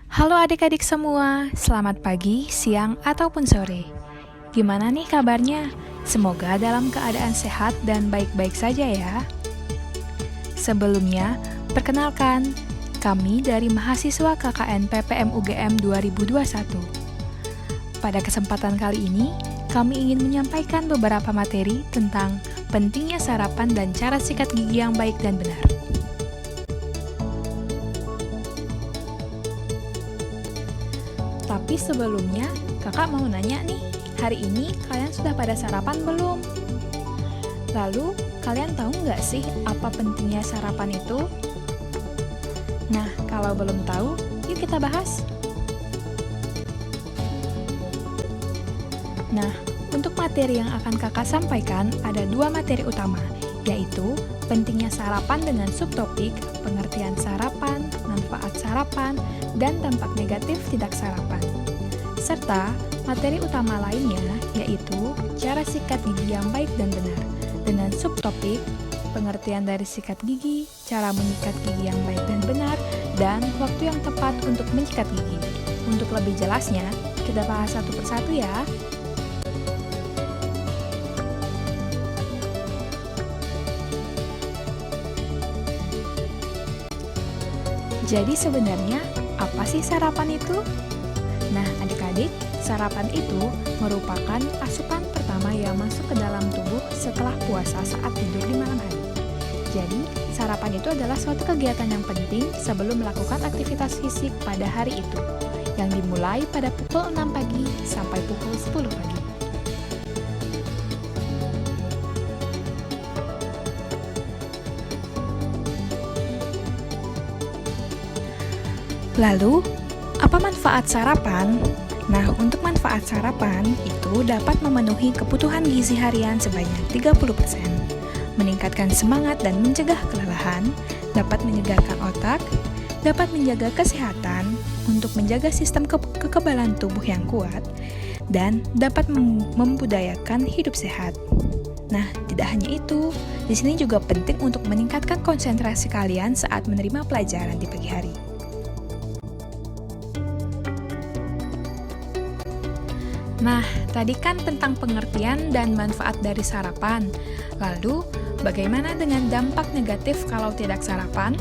Halo adik-adik semua, selamat pagi, siang, ataupun sore. Gimana nih kabarnya? Semoga dalam keadaan sehat dan baik-baik saja ya. Sebelumnya, perkenalkan, kami dari mahasiswa KKN PPM UGM 2021. Pada kesempatan kali ini, kami ingin menyampaikan beberapa materi tentang pentingnya sarapan dan cara sikat gigi yang baik dan benar. Tapi sebelumnya, kakak mau nanya nih, hari ini kalian sudah pada sarapan belum? Lalu, kalian tahu nggak sih apa pentingnya sarapan itu? Nah, kalau belum tahu, yuk kita bahas. Nah, untuk materi yang akan kakak sampaikan ada dua materi utama, yaitu pentingnya sarapan dengan subtopik, pengertian sarapan, manfaat sarapan, dan dampak negatif tidak sarapan. Serta materi utama lainnya yaitu cara sikat gigi yang baik dan benar, dengan subtopik, pengertian dari sikat gigi, cara menyikat gigi yang baik dan benar, dan waktu yang tepat untuk menyikat gigi. Untuk lebih jelasnya, kita bahas satu persatu ya. Jadi sebenarnya, apa sih sarapan itu? Nah, adik-adik, sarapan itu merupakan asupan pertama yang masuk ke dalam tubuh setelah puasa saat tidur di malam hari. Jadi, sarapan itu adalah suatu kegiatan yang penting sebelum melakukan aktivitas fisik pada hari itu, yang dimulai pada pukul 6 pagi sampai pukul 10 pagi. Lalu, apa manfaat sarapan? Nah, untuk manfaat sarapan itu dapat memenuhi kebutuhan gizi harian sebanyak 30%, meningkatkan semangat dan mencegah kelelahan, dapat menyegarkan otak, dapat menjaga kesehatan, untuk menjaga sistem kekebalan tubuh yang kuat, dan dapat membudayakan hidup sehat. Nah, tidak hanya itu, di sini juga penting untuk meningkatkan konsentrasi kalian saat menerima pelajaran di pagi hari. Nah, tadi kan tentang pengertian dan manfaat dari sarapan. Lalu, bagaimana dengan dampak negatif kalau tidak sarapan?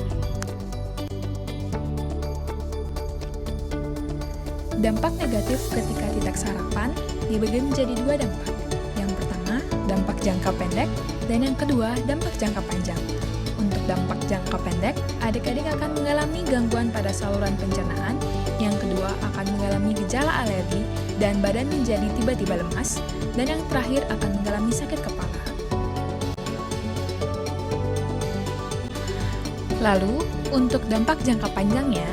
Dampak negatif ketika tidak sarapan dibagi menjadi dua dampak. Yang pertama, dampak jangka pendek, dan yang kedua, dampak jangka panjang. Untuk dampak jangka pendek, adik-adik akan mengalami gangguan pada saluran pencernaan, yang kedua akan mengalami gejala alergi, dan badan menjadi tiba-tiba lemas, dan yang terakhir akan mengalami sakit kepala. Lalu, untuk dampak jangka panjangnya,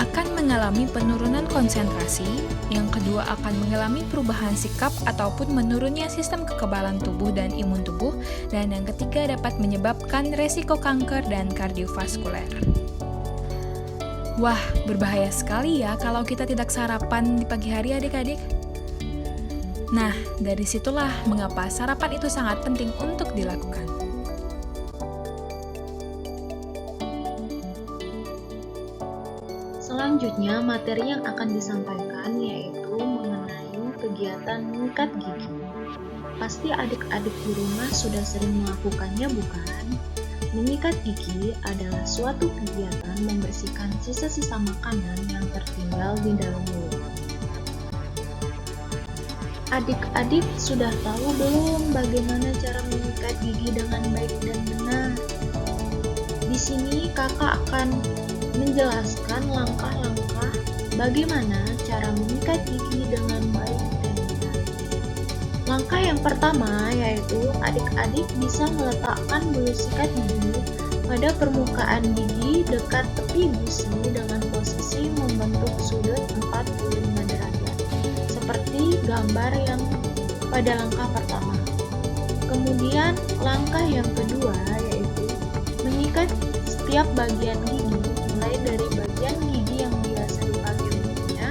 akan mengalami penurunan konsentrasi, yang kedua akan mengalami perubahan sikap ataupun menurunnya sistem kekebalan tubuh dan imun tubuh, dan yang ketiga dapat menyebabkan resiko kanker dan kardiovaskuler. Wah, berbahaya sekali ya kalau kita tidak sarapan di pagi hari adik-adik. Nah, dari situlah mengapa sarapan itu sangat penting untuk dilakukan. Selanjutnya, materi yang akan disampaikan yaitu mengenai kegiatan menyikat gigi. Pasti adik-adik di rumah sudah sering melakukannya, bukan? Menyikat gigi adalah suatu kegiatan membersihkan sisa-sisa makanan yang tertinggal di dalam mulut. Adik-adik sudah tahu belum bagaimana cara menyikat gigi dengan baik dan benar? Di sini kakak akan menjelaskan langkah-langkah bagaimana cara menyikat gigi dengan baik dan benar. Langkah yang pertama yaitu adik-adik bisa meletakkan bulu sikat gigi pada permukaan gigi dekat tepi gusi dengan posisi membentuk sudut 45 derajat, seperti gambar yang pada langkah pertama. Kemudian langkah yang kedua yaitu menyikat setiap bagian gigi, mulai dari bagian gigi yang biasa dipakai umumnya,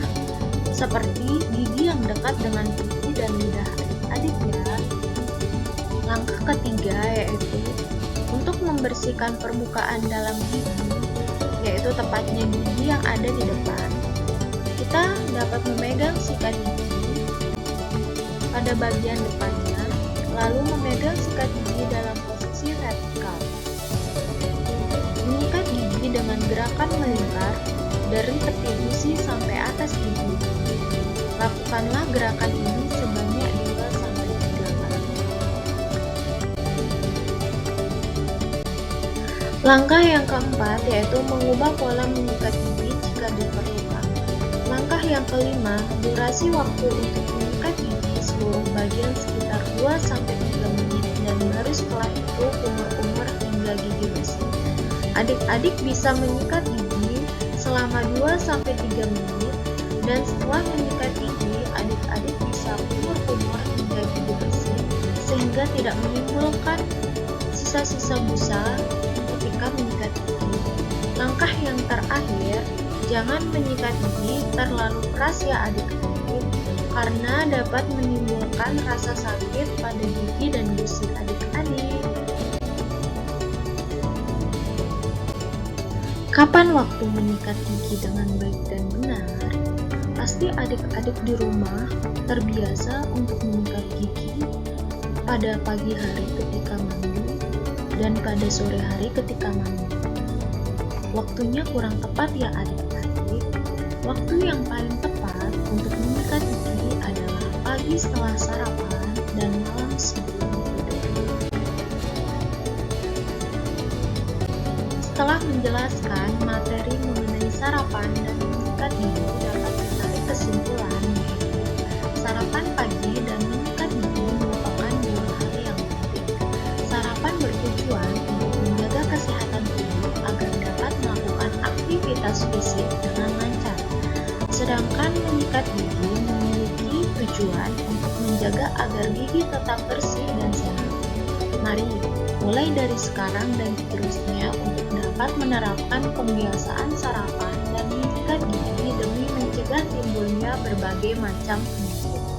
seperti gigi yang dekat dengan pipi dan lidah adik ya. Langkah ketiga yaitu untuk membersihkan permukaan dalam gigi, yaitu tepatnya gigi yang ada di depan. Kita dapat memegang sikat gigi pada bagian depannya, lalu memegang sikat gigi dalam posisi vertikal. Menyikat gigi dengan gerakan melingkar dari tepi gusi sampai atas gigi. Lakukanlah gerakan ini sebanyak 2-3 kali. Langkah yang keempat yaitu mengubah pola menyikat gigi jika diperlukan. Langkah yang kelima, durasi waktu untuk menyikat gigi seluruh bagian sekitar 2-3 menit dan baru setelah itu kumur-kumur hingga gigi bersih. Adik-adik bisa menyikat gigi selama 2-3 menit dan setelah menyikat gigi, adik-adik bisa kumur-kumur hingga gigi bersih sehingga tidak menimbulkan sisa-sisa busa ketika menyikat gigi. Langkah yang terakhir, jangan menyikat gigi terlalu keras ya adik-adik, karena dapat menimbulkan rasa sakit pada gigi dan gusi adik-adik. Kapan waktu menyikat gigi dengan baik dan benar? Pasti adik-adik di rumah terbiasa untuk menyikat gigi pada pagi hari ketika mandi dan pada sore hari ketika mandi. Waktunya kurang tepat ya adik-adik. Waktu yang paling tepat untuk menyikat gigi adalah pagi setelah sarapan dan malam sebelum tidur. Setelah menjelaskan materi mengenai sarapan dan menyikat gigi, dapat ditarik kesimpulan yaitu sarapan pagi dan menyikat gigi merupakan dua hal yang penting. Sarapan bertujuan untuk menjaga kesehatan tubuh agar dapat melakukan aktivitas fisik dengan lancar. Sedangkan menyikat gigi memiliki tujuan untuk menjaga agar gigi tetap bersih dan sehat. Mari mulai dari sekarang dan seterusnya untuk dapat menerapkan pembiasaan sarapan dan menyikat gigi demi mencegah timbulnya berbagai macam penyakit.